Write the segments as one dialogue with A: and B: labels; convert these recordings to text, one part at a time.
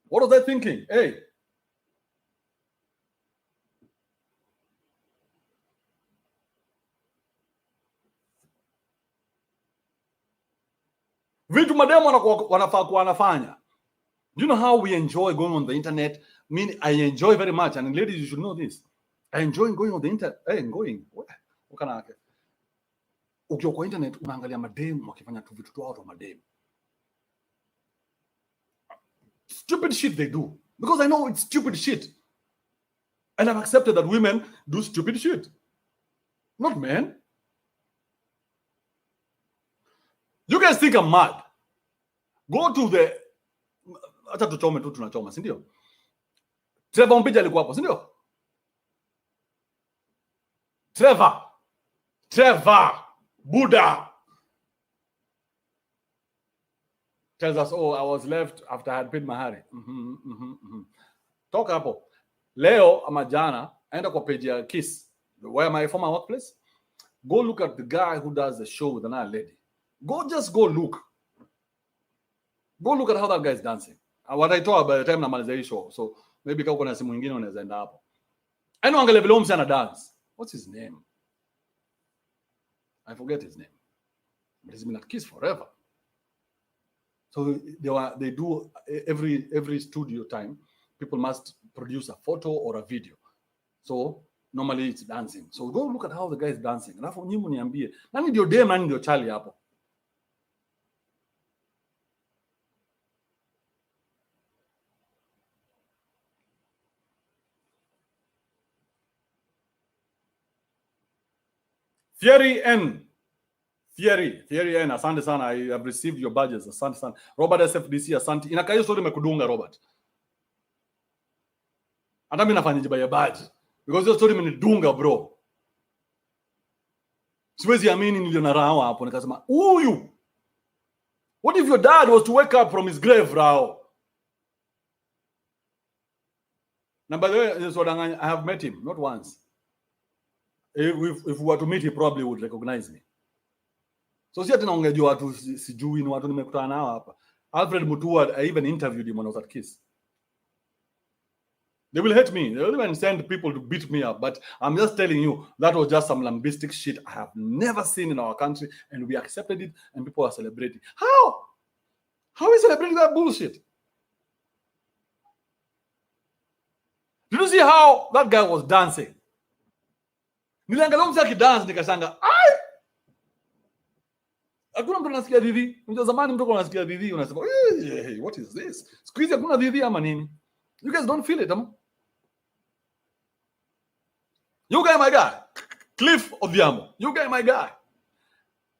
A: What was I thinking? Hey. Vitu mademo wanafaa kuwa wanafanya. Do you know how we enjoy going on the internet? I mean, I enjoy very much, and ladies, you should know this. I enjoy going on the internet. Hey, ukanake. Ukiwa kwa internet unaangalia mademu wakifanya tu vitu tu out of mademu. Stupid shit they do. Because I know it's stupid shit. And I've accepted that women do stupid shit. Not men. You guys think I'm mad? Go to the... Acha tuchome tu tunachoma, si ndio? Trevor Mpija alikuwa hapo, si ndio? Trevor Buddha tells us, oh, I was left after I had paid mahari. Toka hapo. Leo ama jana, enda kwa page ya Kiss, where my former workplace. Go look at the guy who does the show with another lady. Just go look. Go look at how that guy is dancing. What I told by the time namaliza hii show. So maybe kama kuna simu nyingine unaweza enda hapo. Ano angalia vile msana dance. What's his name? I forget his name. But he's been at Kiss forever. So they do every studio time, people must produce a photo or a video. So normally it's dancing. So go look at how the guy is dancing. Alafu nyinyi mniambie, nani ndio dem, nani ndio Charlie hapo? Thierry N, asante sana. I have received your badges. Asante sana. Robert SFDC, asante. Inakaa hiyo story imekudunga Robert. Hata mimi nafanya jiba ya badge. Because hiyo story imenidunga bro. Siwezi amini niliona Rao hapo nikasema, "Huyu. What if your dad was to wake up from his grave, Rao?" Now, by the way, so I have met him, not once. If we were to meet, he probably would recognize me. So si ati naongejua watu sijui, ni watu nimekutana nao hapa. Alfred Mutua, I even interviewed him when I was at Kiss. They will hate me. They will even send people to beat me up. But I'm just telling you, that was just some lambistic shit I have never seen in our country, and we accepted it, and people are celebrating. How? How are we celebrating that bullshit? Did you see how that guy was dancing? Niliangalia mtu akidance nikashanga, ai! Hakuna mtu anasikia dhidi. Unajua zamani mtu anasikia dhidi unasema, "Hey, what is this?" Siku hizi hakuna dhidi ama nini? You guys don't feel it, You guy, my guy. Cliff Odhiambo. You guy, my guy.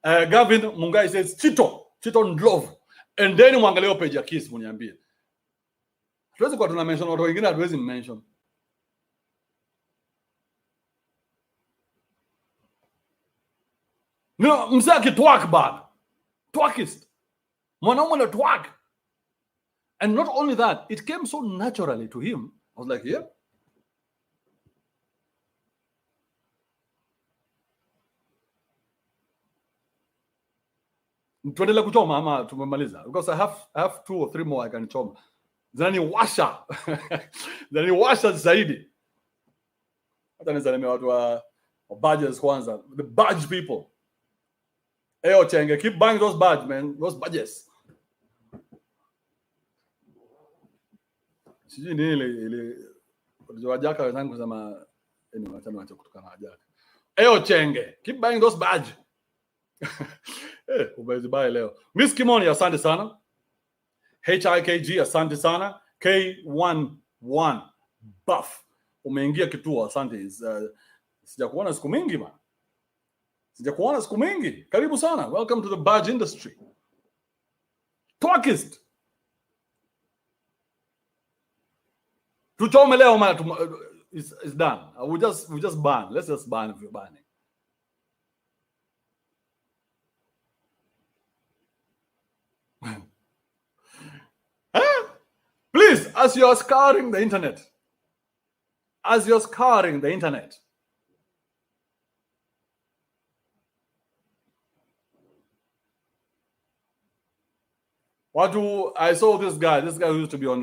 A: Gavin Mungai says, Chito Ndlovu. And then mwangalia page ya Kiss mniambie. Tuwezi kwa tuna mention watu wengine hatuwezi mention. No, msaki twerk bad. Twerkist. Mwanaume na twerk. And not only that, it came so naturally to him. I was like, yeah. Tuendelea kuchoma ama tumemaliza? Because I have 2 or 3 more I can choma. Zinaniwasha zaidi. Hata nizalemea watu wa badges kwanza. The badge people. Eyo Chenge, keep buying those badges, man. Those badges. Sijui nini ile wajaka wenzangu kusema anyway, wacha kutukana wajaka. Eyo Chenge, keep buying those badges. Umezibai leo. Miss Kimoni, asante sana. HIKG, asante sana. K11 Buff, umeingia kituo, asante. Sijakuona siku mingi man. Karibu sana. Welcome to the badge industry. Twerkist. Tuchome leo man, it's done. We just ban. Let's just ban if you're banning. Please, as you're scouring the internet, I saw this guy who used to be on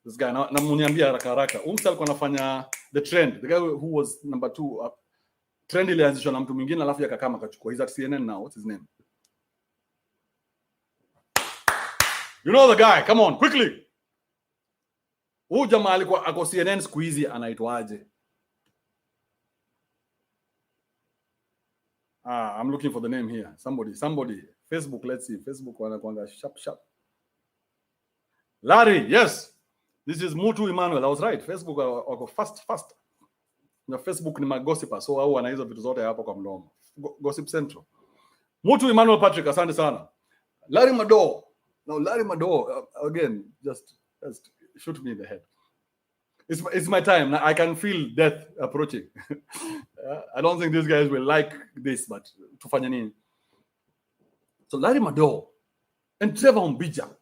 A: This guy na muniambia haraka haraka. Umsa alikuwa anafanya the trend. The guy who was number 2 trend ilianzishwa na mtu mwingine alafu yakakama akachukua. He's at CNN now. What's his name? You know the guy. Come on, quickly. Huyu jamaa alikuwa ako CNN siku hizi anaitwaje? I'm looking for the name here. Somebody. Facebook, let's see. Facebook wanakuanga sharp. Larry, yes. This is Mutu Emmanuel. I was right. Facebook wako fast. Na Facebook ni magossiper. So hao wana hizo vitu zote hapo kwa mdomo. Gossip Central. Mutu Emmanuel Patrick, asante sana. Larry Mado. Now Larry Mado, again, just shoot me in the head. It's my time. I can feel death approaching. I don't think these guys will like this, but tufanya nini? So Larry Mado and Trevor Mbija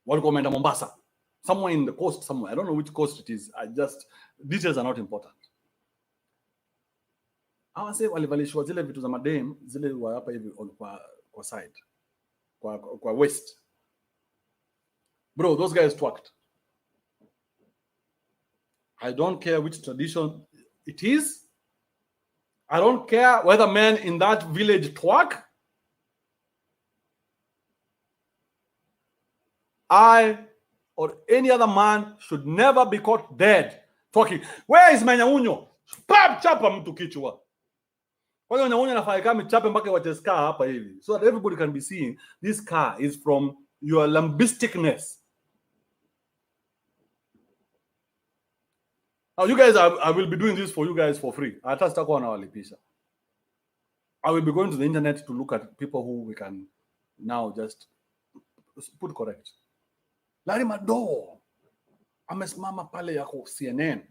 A: walikuwa wameenda Mombasa, somewhere in the coast somewhere. I don't know which coast it is. Details are not important. Hawa sasa walivalishwa zile vitu za madem, zile wa hapa hivi kwa side. Kwa west. Bro, those guys twerked. I don't care which tradition it is. I don't care whether men in that village twerk. I or any other man should never be caught dead twerking. Where is my nyaunyo? Pap chapa mtu kichwa. Kwa hiyo nyaunyo nafanya kama chape mpaka wache scar hapa hivi, so that everybody can be seeing this car is from your lambisticness. Now you guys, I will be doing this for you guys for free. Hata sitakuwa nawalipisha. I will be going to the internet to look at people who we can now just put correct. Larry Mado amesimama pale yako CNN.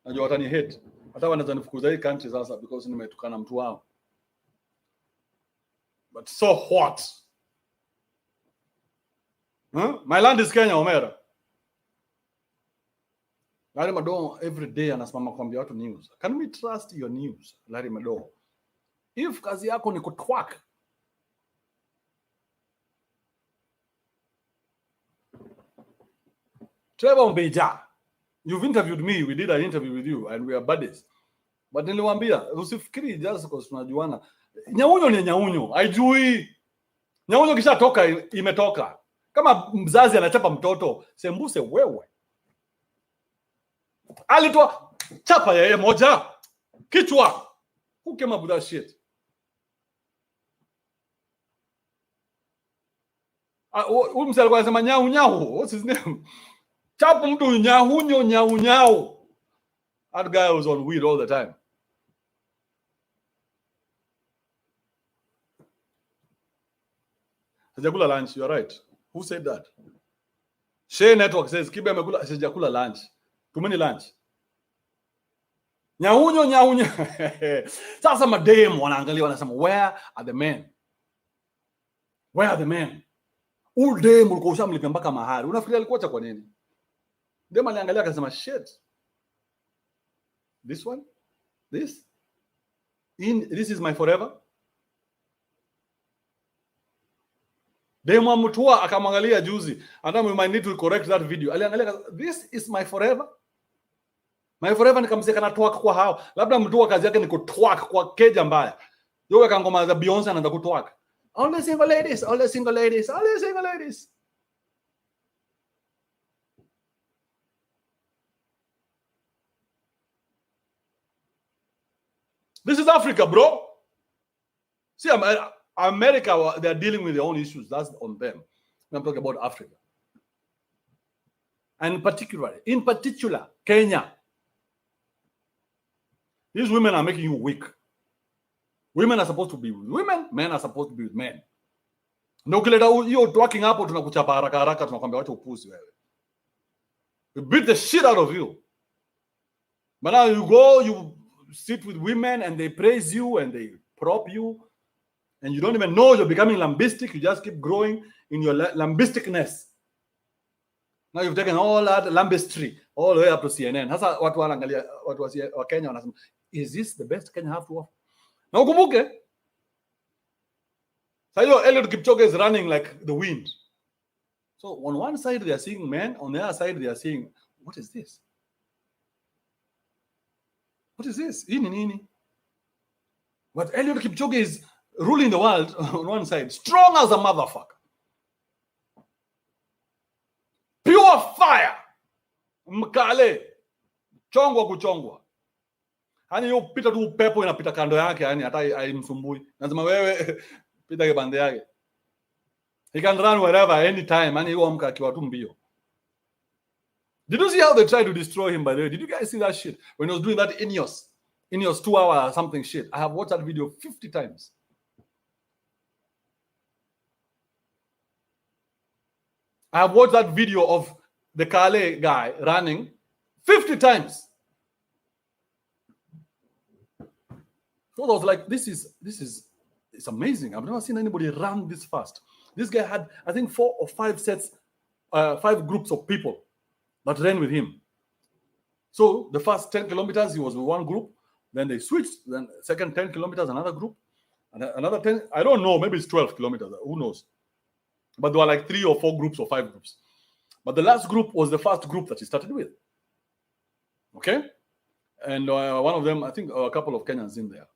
A: Najua watani hate. Hata wanaweza nifukuza hii country sasa because nimetukana mtu wao. But so what? My land is Kenya, Omera. Larry Mado every day anasimama kuambia watu news. Can we trust your news, Larry Mado? If kazi yako ni kutwerk, Trevor Mbija, you've interviewed me. We did an interview with you and we are buddies. But niliwaambia usifikiri just because tunajuana. Nyaunyo ni nyaunyo. Haijui. Nyaunyo kisha toka imetoka. Kama mzazi anachapa mtoto, sembuse wewe. Alitoa chapa yeye moja. Kichwa. Who came up with that shit? Umse alikuwa anasema nyau. What's his name? Chapu mtu nyau. That guy was on weed all the time. Sijakula lunch, you're right. Who said that? Share Network says Kibe amekula sijakula lunch. Too many lunch. Nyau. Sasa madem wanaangalia wanasema where are the men? Where are the men? All day mlikuwa ushamlipia mpaka mahari. Unafikiria alikuacha kwa nini? Dem aliangalia akasema shit. This one? This is my forever? Dem amtua akamwangalia juzi. And we might need to correct that video. Aliangalia this is my forever? My forever nikamseka na twerk kwa hao. Labda mtu kazi yake ni kutwerk kwa keja mbaya. Yoga kangoma za Beyonce anaanza kutwerk. All the single ladies. This is Africa, bro. See, America, they're dealing with their own issues. That's on them. I'm talking about Africa. And in particular, Kenya. These women are making you weak. Women are supposed to be with women, men are supposed to be with men. Ndio ukileta hiyo twerking hapo tunakuchapa haraka tunakwambia wacha upuzi wewe. We beat the shit out of you. But now you sit with women and they praise you and they prop you and you don't even know you're becoming lambistic. You just keep growing in your lambisticness. Now you've taken all that lambistry all the way up to CNN. Sasa watu wanaangalia watu wa Kenya wanasema, is this the best Kenya have to offer? Na ukumbuke sasa hiyo Eliud Kipchoge is running like the wind. So on one side they are seeing men, on the other side they are seeing, what is this? What is this? Ini. But Eliud Kipchoge is ruling the world on one side, strong as a motherfucker. Pure fire. Mkale. Chongwa kuchongwa. Hani yo pita tu pepo inapita kando yake, yani hata haimsumbui. Nasema wewe pita kibande yake. He can run wherever, anytime. Yani yuo amka akiwa tu mbio. Did you see how they tried to destroy him, by the way? Did you guys see that shit? When he was doing that Ineos 2 hour something shit. I have watched that video 50 times. I have watched that video of the Kale guy running 50 times. So I was like, this is it's amazing. I've never seen anybody run this fast. This guy had, I think, 4 or 5 sets, 5 groups of people that ran with him. So the first 10 kilometers, he was with one group. Then they switched. Then second 10 kilometers, another group. And another 10, I don't know, maybe it's 12 kilometers. Who knows? But there were like 3 or 4 groups or 5 groups. But the last group was the first group that he started with. Okay? And one of them, I think a couple of Kenyans in there.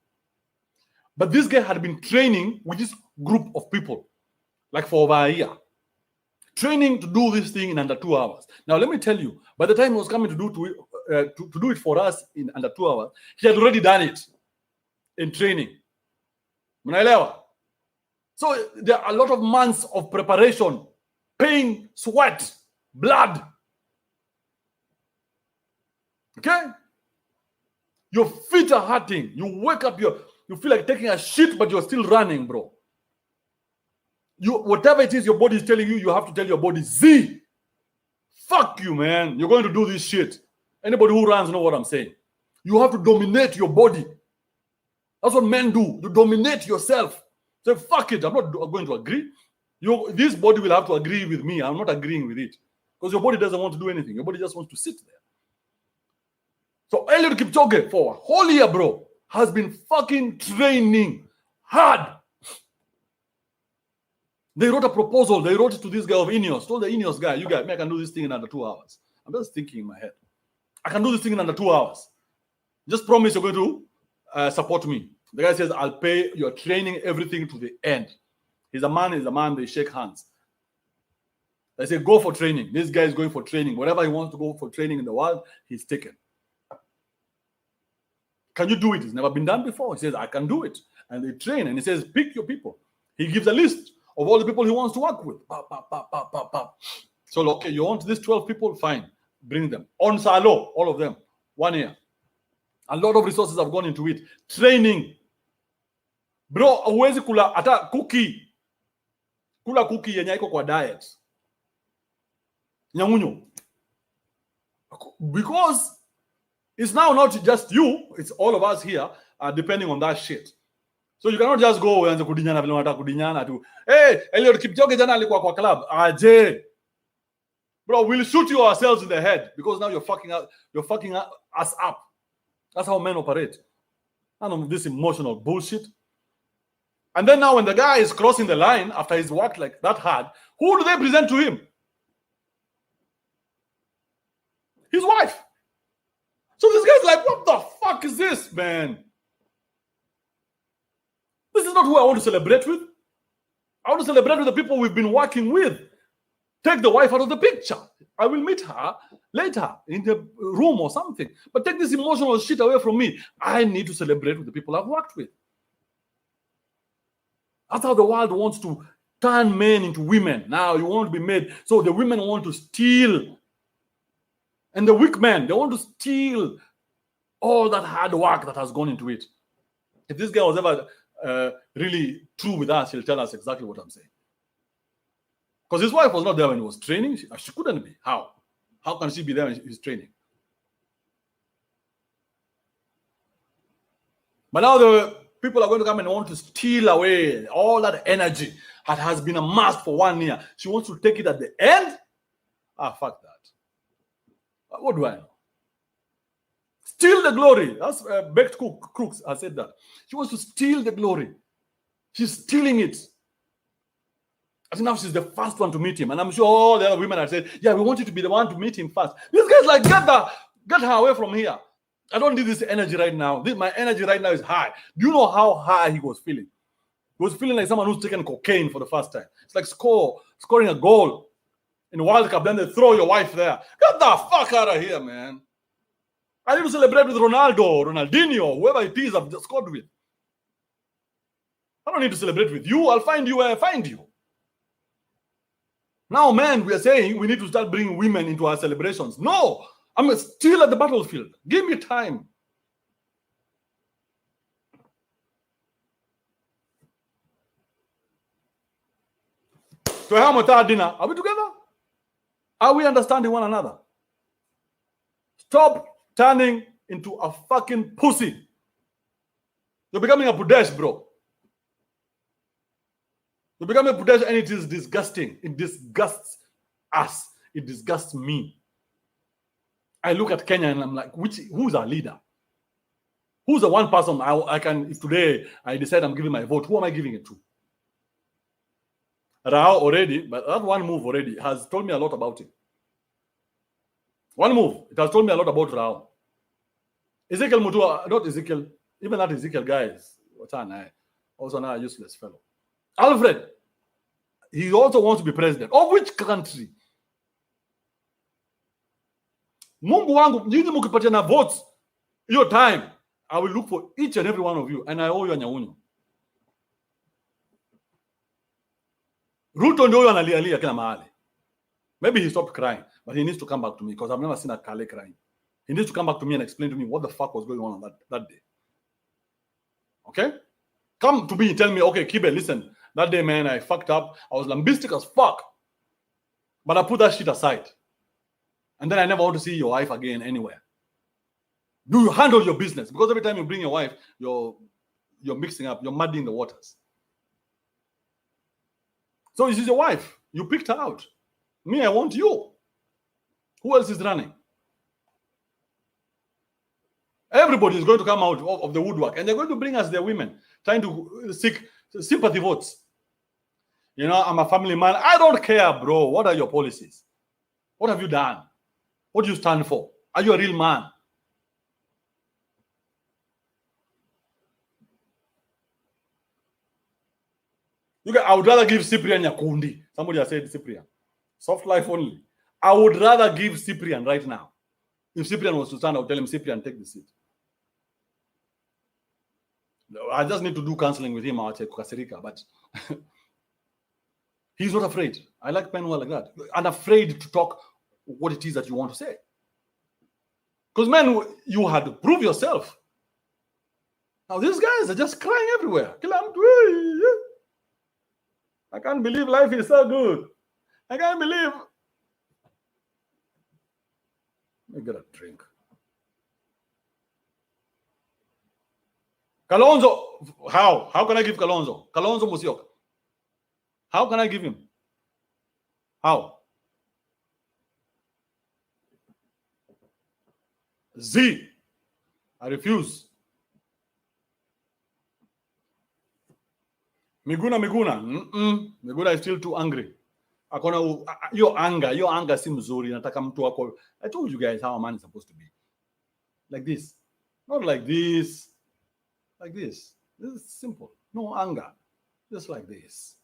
A: But this guy had been training with this group of people, like for over a year. Training to do this thing in under 2 hours. Now, let me tell you, by the time he was coming to do it for us in under 2 hours, he had already done it in training. Mnaelewa? So there are a lot of months of preparation, pain, sweat, blood. Okay? Your feet are hurting. You wake up, you feel like taking a shit, but you're still running, bro. Whatever it is your body is telling you, you have to tell your body, Z, fuck you, man. You're going to do this shit. Anybody who runs know what I'm saying. You have to dominate your body. That's what men do. You dominate yourself. Say, fuck it, I'm not going to agree. This body will have to agree with me. I'm not agreeing with it. Because your body doesn't want to do anything. Your body just wants to sit there. So Eliud Kipchoge, for a whole year, bro, has been fucking training hard. They wrote a proposal. They wrote it to this guy of Ineos. Told the Ineos guy, you guys, I can do this thing in under 2 hours. I'm just thinking in my head. I can do this thing in under 2 hours. Just promise you're going to support me. The guy says, I'll pay your training, everything to the end. He's a man, they shake hands. They say, go for training. This guy is going for training. Whatever he wants to go for training in the world, he's taken. Can you do it? It's never been done before. He says, I can do it. And they train. And he says, pick your people. He gives a list of all the people he wants to work with. So, okay, you want these 12 people? Fine. Bring them. On Salo, all of them. 1 year. A lot of resources have gone into it. Training. Bro, huwezi kula hata cookie. Kula cookie yenye iko kwa diet. Nyamunyo. Because it's now not just you, it's all of us here depending on that shit. So you cannot just go and kudinyana vile unataka kudinyana tu. Hey, Eliud Kipchoge jana alikuwa kwa club. Aje. Bro, we'll shoot you ourselves in the head because now you're fucking us up. That's how men operate. None of this emotional bullshit. And then now when the guy is crossing the line after he's worked like that hard, who do they present to him? His wife. So this guy's like, what the fuck is this, man? This is not who I want to celebrate with. I want to celebrate with the people we've been working with. Take the wife out of the picture. I will meet her later in the room or something. But take this emotional shit away from me. I need to celebrate with the people I've worked with. That's how the world wants to turn men into women. Now you want to be made. So the women want to steal. And the weak men, they want to steal all that hard work that has gone into it. If this guy was ever really true with us, he'll tell us exactly what I'm saying. Because his wife was not there when he was training. She couldn't be. How? How can she be there when he's training? But now the people are going to come and want to steal away all that energy that has been amassed for 1 year. She wants to take it at the end. Fuck that. What do I know? Steal the glory. That's Baked Crooks has said that. She wants to steal the glory. She's stealing it. I think now she's the first one to meet him. And I'm sure all the other women have said, yeah, we want you to be the one to meet him first. This guy's like, get her away from here. I don't need this energy right now. My energy right now is high. Do you know how high he was feeling? He was feeling like someone who's taken cocaine for the first time. It's like scoring a goal in the World Cup, then they throw your wife there. Get the fuck out of here, man. I need to celebrate with Ronaldo, Ronaldinho, whoever it is I've just scored with. I don't need to celebrate with you. I'll find you where I find you. Now, man, we are saying we need to start bringing women into our celebrations. No, I'm still at the battlefield. Give me time. To have dinner. Are we together? Are we understanding one another? Stop turning into a fucking pussy. You're becoming a Budesh, bro. You're becoming a Budesh, and it is disgusting. It disgusts us. It disgusts me. I look at Kenya and I'm like, who's our leader? Who's the one person I can, if today I decide I'm giving my vote, who am I giving it to? Rao already, but that one move already has told me a lot about him. One move, it has told me a lot about Rao. Ezekiel Mutua, not Ezekiel, even that Ezekiel guy is also now a useless fellow. Alfred, he also wants to be president. Of which country? Mungu wangu, nyinyi mkipatia na votes, your time, I will look for each and every one of you, and I owe you a nyaunyo. Ruto ndio analialia kila mahali. Maybe he stopped crying, but he needs to come back to me because I've never seen a Kale crying. He needs to come back to me and explain to me what the fuck was going on that day. Okay? Come to me and tell me, okay, Kibe, listen, that day, man, I fucked up. I was lambistic as fuck. But I put that shit aside. And then I never want to see your wife again anywhere. Do you handle your business? Because every time you bring your wife, you're mixing up, you're muddying the waters. So this is your wife. You picked her out. Me, I want you. Who else is running? Everybody is going to come out of the woodwork, and they're going to bring us their women, trying to seek sympathy votes. You know, I'm a family man. I don't care, bro. What are your policies? What have you done? What do you stand for? Are you a real man? I would rather give Cyprian Nyakundi. Somebody has said Cyprian. Soft life only. I would rather give Cyprian right now. If Cyprian was to stand, I would tell him, Cyprian, take the seat. I just need to do counseling with him out at Kasirika, but he's not afraid. I like Penwell like that. Unafraid to talk what it is that you want to say. Because, man, you had to prove yourself. Now, these guys are just crying everywhere. I can't believe life is so good. I can't believe. Let me get a drink. Kalonzo, how? How can I give Kalonzo? Kalonzo Musyoka. How can I give him? How? Z. I refuse. Miguna. Miguna is still too angry. Your anger seems mzuri. I told you guys how a man is supposed to be. Like this. Not like this. Like this. This is simple. No anger. Just like this.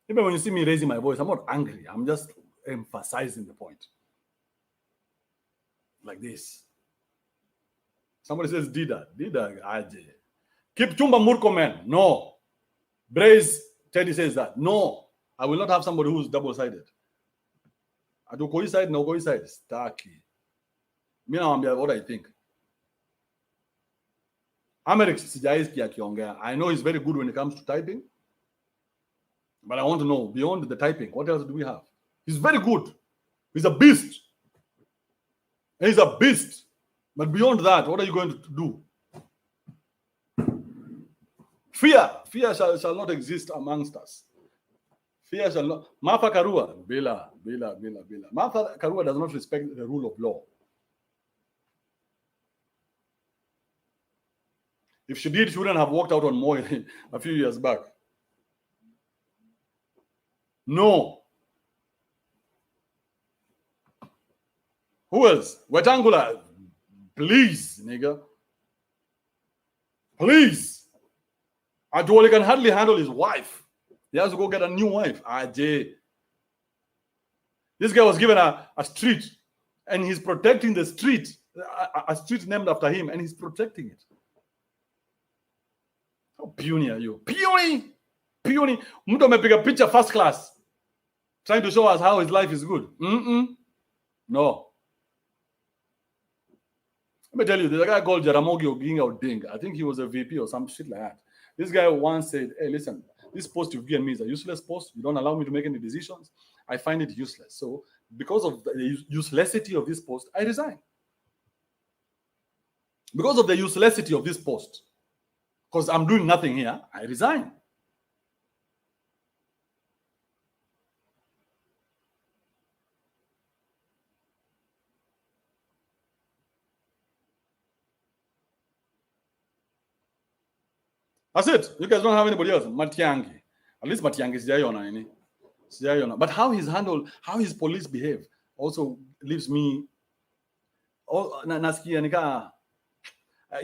A: Even when you see me raising my voice, I'm not angry. I'm just emphasizing the point. Like this. Somebody says Dida. Aje. Keep Chumba Murkomen. No. Braze Teddy says that. No. I will not have somebody who's double-sided. I do coincide, no coincide. Starky. Me now I'm what I think. I know he's very good when it comes to typing. But I want to know, beyond the typing, what else do we have? He's very good. He's a beast. He's a beast. But beyond that, what are you going to do? Fear shall not exist amongst us. Fear shall not. Martha Karua, Bila. Martha Karua does not respect the rule of law. If she did, she wouldn't have walked out on Moy a few years back. No. Who else? Wetangula. Please, nigga. Please. Adwale can hardly handle his wife. He has to go get a new wife. Ajay. This guy was given a street, and he's protecting the street. A street named after him, and he's protecting it. How puny are you? Puny! Puny. Mtu amepiga picture first class, trying to show us how his life is good. No. Let me tell you, there's a guy called Jaramogi Oginga Odinga. I think he was a VP or some shit like that. This guy once said, hey, listen, this post you've given me is a useless post. You don't allow me to make any decisions. I find it useless. So because of the uselessity of this post, I resign. Because of the uselessity of this post, because I'm doing nothing here, I resign. That's it. You guys don't have anybody else. Matiangi. At least Matiangi is there. But how he's handled, how his police behave also leaves me. It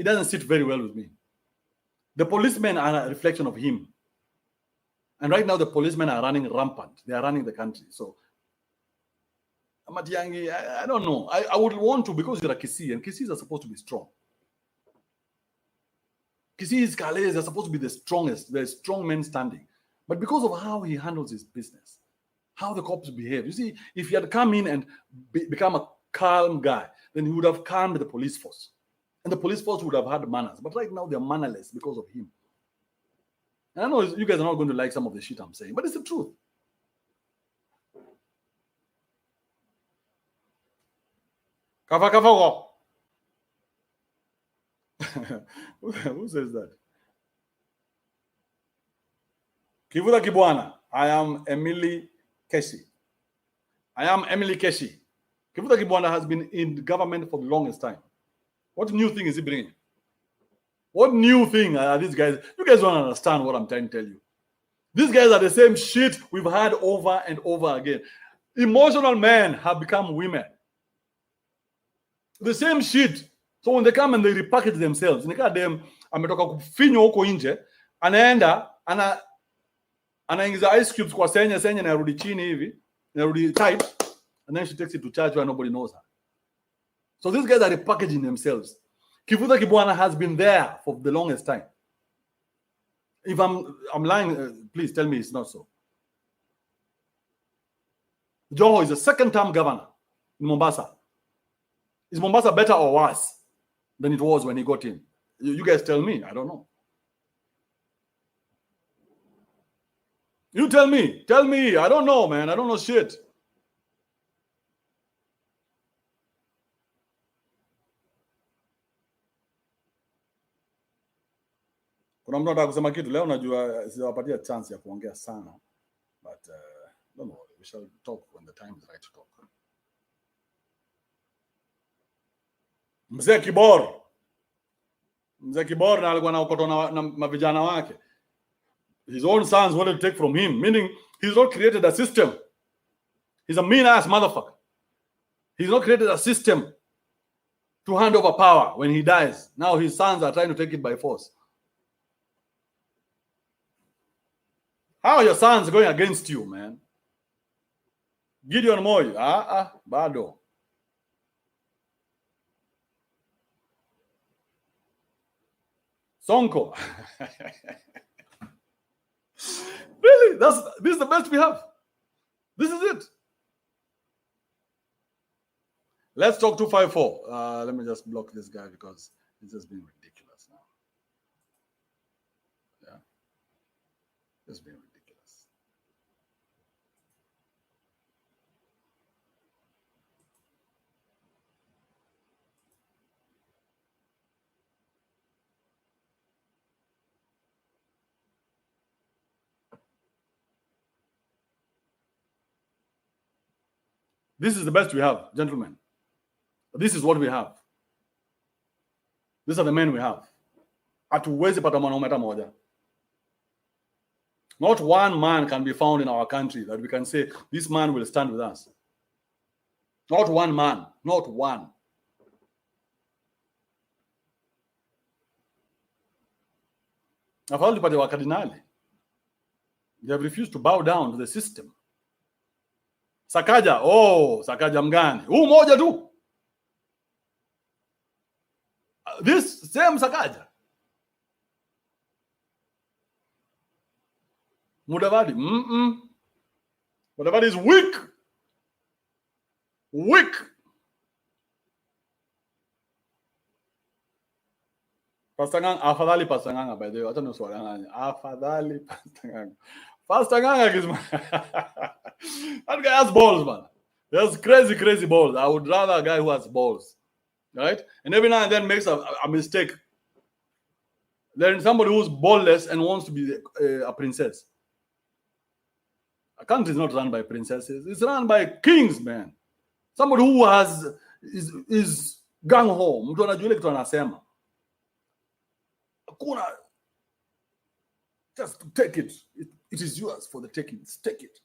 A: doesn't sit very well with me. The policemen are a reflection of him. And right now the policemen are running rampant. They are running the country. So Matiangi, I don't know. I would want to, because you're a Kisii, and Kisiis are supposed to be strong. Kisiis, Kales are supposed to be the strongest, the strong men standing. But because of how he handles his business, how the cops behave, you see, if he had come in and become a calm guy, then he would have calmed the police force. And the police force would have had manners. But right now, they're mannerless because of him. And I know you guys are not going to like some of the shit I'm saying, but it's the truth. Kafakafago. Who says that? Kivuta Kibwana. I am Emily Keshi. Kivuta Kibwana has been in the government for the longest time. What new thing is he bringing? What new thing are these guys? You guys don't understand what I'm trying to tell you. These guys are the same shit we've had over and over again. Emotional men have become women. The same shit. So when they come and they repackage themselves, ametoka kufinywa huko nje, anaenda anaingiza ice cubes kwa senye narudi chini hivi, narudi tight, and then she takes it to church where nobody knows her. So these guys are repackaging themselves. Kivuta Kibwana has been there for the longest time. If I'm lying, please tell me it's not so. Joho is a second-term governor in Mombasa. Is Mombasa better or worse than it was when he got in? You guys tell me. I don't know. You tell me. Tell me. I don't know, man. I don't know shit. Kuna mtu anataka kusema kitu leo, najua siwapatia chance ya kuongea sana, but don't worry, we shall talk when the time is right to talk. Mzee Kibor na alikuwa anaokotwa na mavijana wake. His own sons wanted to take from him, meaning he's not created a system. He's a mean-ass motherfucker. He's not created a system to hand over power when he dies. Now his sons are trying to take it by force. How are your sons going against you, man? Gideon Moi, bado. Sonko. Really? This is the best we have. This is it. Let's talk 254. Let me just block this guy because it's just being ridiculous now. Yeah. It's being ridiculous. This is the best we have, gentlemen. This is what we have. These are the men we have. Hatuwezi pata mwanaume hata moja. Not one man can be found in our country that we can say, this man will stand with us. Not one man, not one. Afadhali tupate wakardinali. They have refused to bow down to the system. Sakaja, Sakaja mgani? Huu moja tu. This same Sakaja. Mudavadi, Mudavadi is weak. Weak. Pastor Nganga, afadhali Pastor Nganga, by the way. Hata nusu wala afadhali Pastor Nganga. Pastor Nganga is that guy has balls, man. He has crazy balls. I would rather a guy who has balls, right? And every now and then makes a mistake. Then somebody who's ballless and wants to be a princess. A country is not run by princesses. It's run by kings, man. Somebody who is gang ho. Mtu anajua ile kitu anasema. Just take it. It is yours for the taking. Take it.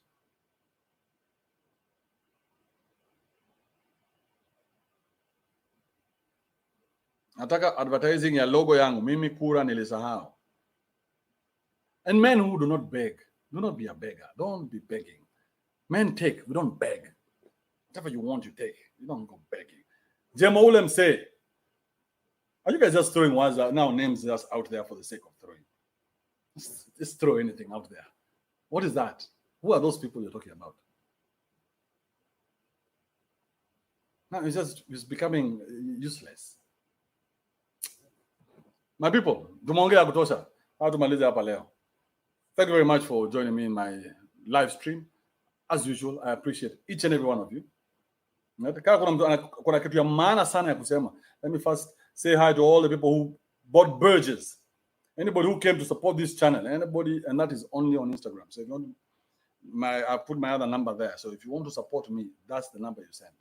A: Nataka advertising ya logo yangu. Mimi kura nilisahau. And men who do not beg. Do not be a beggar. Don't be begging. Men take. We don't beg. Whatever you want, you take. You don't go begging. Jema Ulem say, are you guys just throwing words out now, names just out there for the sake of throwing? Just throw anything out there. What is that? Who are those people you're talking about? Now it's becoming useless. My people, tumeongea kutosha. Tumalize hapa leo. Thank you very much for joining me in my live stream. As usual, I appreciate each and every one of you. Kuna kitu ya maana sana ya kusema. Let me first say hi to all the people who bought burgers. Anybody who came to support this channel, anybody, and that is only on Instagram. So if you want I put my other number there. So if you want to support me, that's the number you send.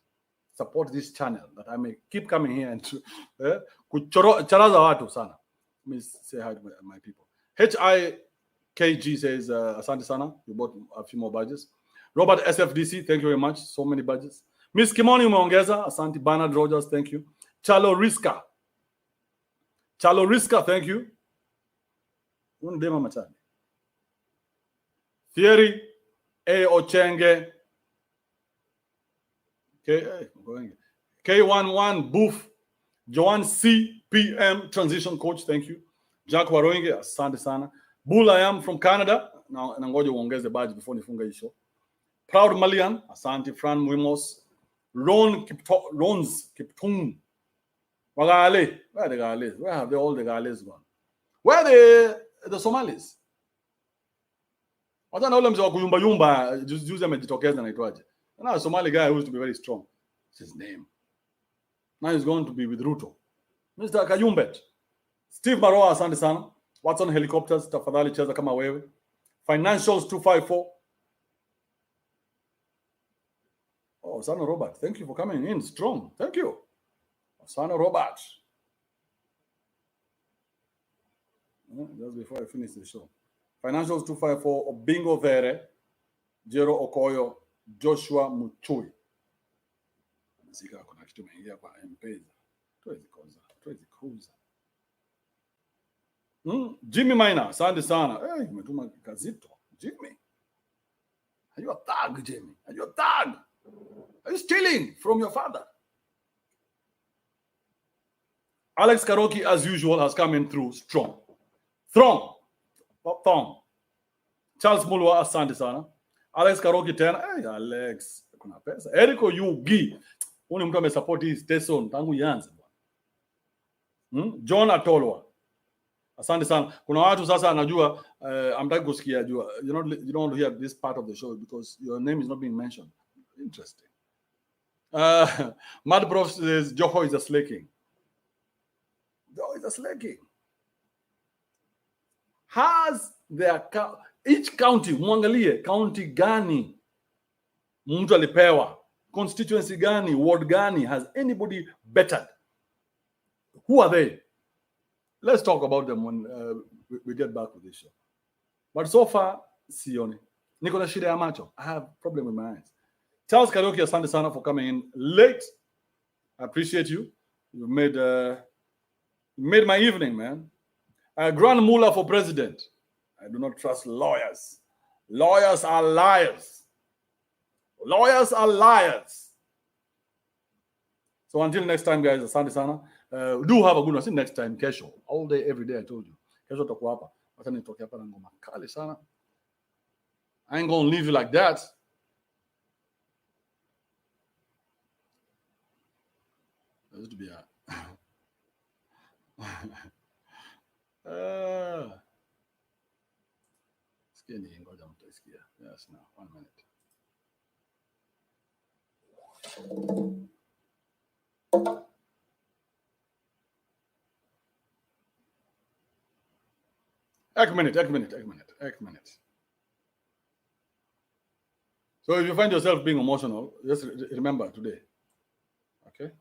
A: Support this channel that I may keep coming here and kucharaza watu sana. Let me say hi to my people. HIKG says, Asante sana, you bought a few more badges. Robert SFDC, thank you very much. So many badges. Miss Kimoni umeongeza, Asante. Bernard Rogers, thank you. Chalo Riska, thank you. Thierry A. Ochenge, K11 Boof, Joan C. PM, transition coach, thank you. Jack Waroinge, asante sana. Bull, I am from Canada. Now, nangoja uongeze badge before nifunga hii show. Proud Malian, asante. Fran Muimos, Rons Kiptung. Wagale, where are the Gales? Where have all the Gales gone? Where are the Somalis? Wata na ule mzee wa kuyumba juzi amejitokeza naitwaje. Now a Somali guy who used to be very strong. What's his name? Now he's going to be with Ruto. Mr. Kayumbet. Steve Maroa, asante sana. Watson Helicopters, tafadhali cheza kama wewe. Financials 254. Oh, Osano Robert, thank you for coming in strong. Thank you. Osano Robert. Just before I finish the show. Financials 254, Obingo Vere, Jero Okoyo, Joshua Muchui. Sika kuna kitu mengia kwa M-Pesa. Tuwezi kuuza. Jimmy Maina, asante sana. Hey, umetuma kazito. Jimmy. Are you a thug, Jimmy? Are you a thug? Are you stealing from your father? Alex Karoki, as usual, has come in through strong. Thong. Charles Mulwa, asante sana. Alex Karoki tena. Hey, Alex. Kuna pesa. Eriko Yugi. Uni mtu amesupport hii station tangu ianze. John Atolwa. Asante sana. Kuna watu sasa anajua amtaki kusikia jua. You don't want to hear this part of the show because your name is not being mentioned. Interesting. Mad Prof says Joho is a slaking. Joho is a slaking. Has their each county, muangalie county gani mtu alipewa, constituency gani, ward gani, has anybody bettered? Who are they? Let's talk about them when we get back to this show. But so far, sioni. Niko na shida ya macho. I have problem with my eyes. Charles Karaoke, asante sana for coming in late. I appreciate you. You made my evening, man. Grand Mullah for president. I do not trust lawyers. Lawyers are liars. Lawyers are liars. So until next time, guys, asante sana. Do have a good one. See next time, kesho. All day, every day, I told you. Kesho tutakuwa hapa. Wacha nitoke hapa na ngoma kali sana. I ain't gonna leave you like that. This to be a skinny ngoja mtaisikia. Yes, now 1 minute. Ek minute. So if you find yourself being emotional, just remember today. Okay?